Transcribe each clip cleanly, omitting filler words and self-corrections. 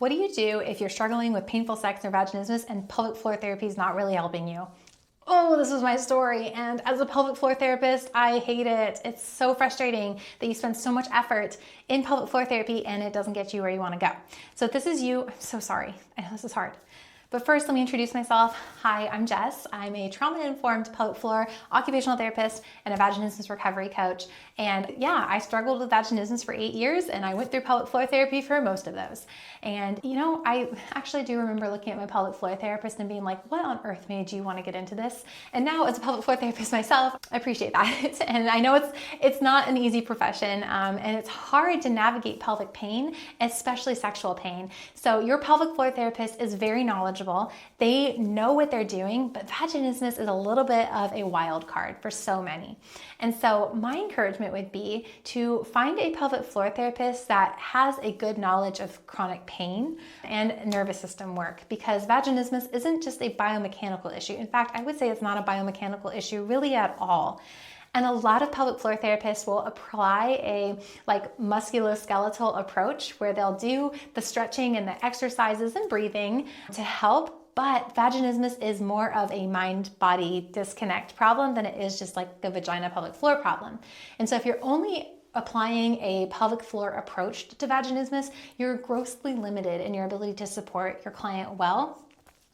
What do you do if you're struggling with painful sex or vaginismus and pelvic floor therapy is not really helping you? Oh, this is my story. And as a pelvic floor therapist, I hate it. It's so frustrating that you spend so much effort in pelvic floor therapy and it doesn't get you where you want to go. So if this is you, I'm so sorry. I know this is hard. But first, let me introduce myself. Hi, I'm Jess. I'm a trauma-informed pelvic floor occupational therapist and a vaginismus recovery coach. And yeah, I struggled with vaginismus for 8 years and I went through pelvic floor therapy for most of those. And you know, I actually do remember looking at my pelvic floor therapist and being like, what on earth made you want to get into this? And now as a pelvic floor therapist myself, I appreciate that. And I know it's not an easy profession and it's hard to navigate pelvic pain, especially sexual pain. So your pelvic floor therapist is very knowledgeable. They know what they're doing, but vaginismus is a little bit of a wild card for so many. And so my encouragement would be to find a pelvic floor therapist that has a good knowledge of chronic pain and nervous system work, because vaginismus isn't just a biomechanical issue. In fact, I would say it's not a biomechanical issue really at all. And a lot of pelvic floor therapists will apply a musculoskeletal approach where they'll do the stretching and the exercises and breathing to help. But vaginismus is more of a mind-body disconnect problem than it is just like the vagina pelvic floor problem. And so if you're only applying a pelvic floor approach to vaginismus, you're grossly limited in your ability to support your client well.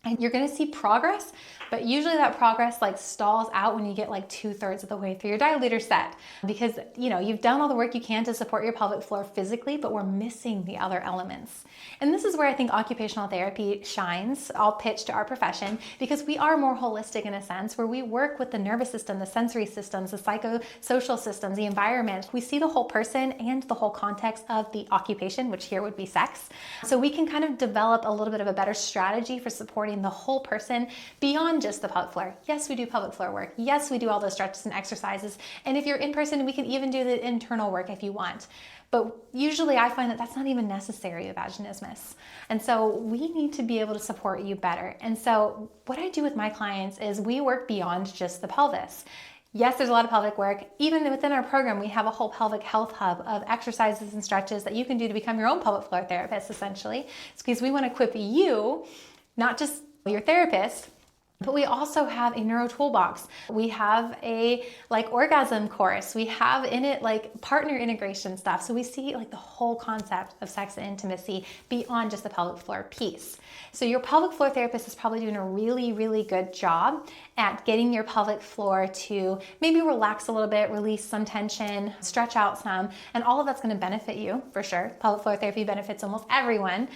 And you're going to see progress, but usually that progress stalls out when you get 2/3 of the way through your dilator set, because you've done all the work you can to support your pelvic floor physically, but we're missing the other elements. And this is where I think occupational therapy shines. I'll pitch to our profession because we are more holistic in a sense, where we work with the nervous system, the sensory systems, the psychosocial systems, the environment. We see the whole person and the whole context of the occupation, which here would be sex. So we can kind of develop a little bit of a better strategy for supporting the whole person beyond just the pelvic floor. Yes, we do pelvic floor work. Yes, we do all those stretches and exercises. And if you're in person, we can even do the internal work if you want. But usually I find that that's not even necessary with vaginismus. And so we need to be able to support you better. And so what I do with my clients is we work beyond just the pelvis. Yes, there's a lot of pelvic work. Even within our program, we have a whole pelvic health hub of exercises and stretches that you can do to become your own pelvic floor therapist, essentially. It's because we want to equip you, not just your therapist, but we also have a neuro toolbox. We have a orgasm course. We have in it partner integration stuff. So we see the whole concept of sex and intimacy beyond just the pelvic floor piece. So your pelvic floor therapist is probably doing a really, really good job at getting your pelvic floor to maybe relax a little bit, release some tension, stretch out some, and all of that's going to benefit you for sure. Pelvic floor therapy benefits almost everyone,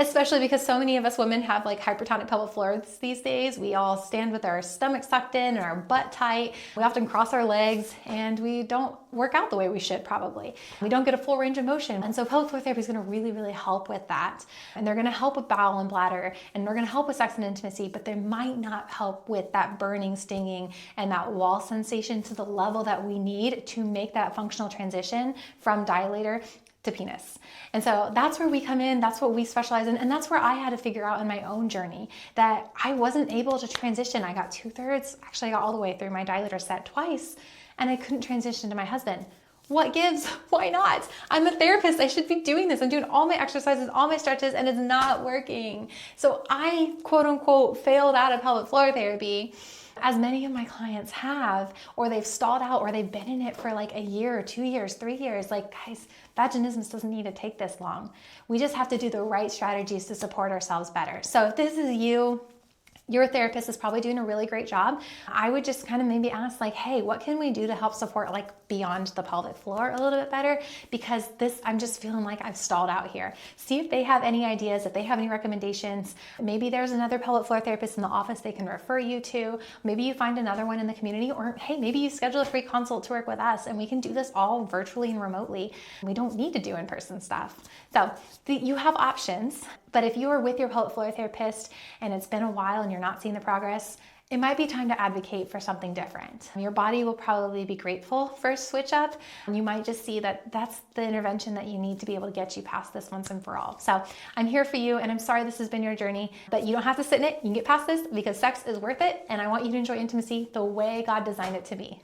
especially because so many of us women have hypertonic pelvic floors these days. We all stand with our stomach sucked in and our butt tight. We often cross our legs and we don't work out the way we should probably. We don't get a full range of motion. And so pelvic floor therapy is going to really, really help with that. And they're going to help with bowel and bladder, and they're going to help with sex and intimacy, but they might not help with that burning, stinging, and that wall sensation to the level that we need to make that functional transition from dilator to penis. And so that's where we come in, that's what we specialize in, and that's where I had to figure out in my own journey that I wasn't able to transition. I got 2/3, actually I got all the way through my dilator set twice, and I couldn't transition to my husband. What gives? Why not? I'm a therapist, I should be doing this. I'm doing all my exercises, all my stretches, and it's not working. So I, quote unquote, failed out of pelvic floor therapy, as many of my clients have, or they've stalled out, or they've been in it for a year, 2 years, 3 years. Guys, vaginismus doesn't need to take this long. We just have to do the right strategies to support ourselves better. So if this is you, your therapist is probably doing a really great job. I would just kind of maybe ask hey, what can we do to help support beyond the pelvic floor a little bit better? Because I'm just feeling like I've stalled out here. See if they have any ideas, if they have any recommendations. Maybe there's another pelvic floor therapist in the office they can refer you to. Maybe you find another one in the community, or hey, maybe you schedule a free consult to work with us and we can do this all virtually and remotely. We don't need to do in-person stuff. So you have options. But if you are with your pelvic floor therapist and it's been a while and you're not seeing the progress, it might be time to advocate for something different. Your body will probably be grateful for a switch up. You might just see that that's the intervention that you need to be able to get you past this once and for all. So I'm here for you, and I'm sorry this has been your journey, but you don't have to sit in it. You can get past this because sex is worth it, and I want you to enjoy intimacy the way God designed it to be.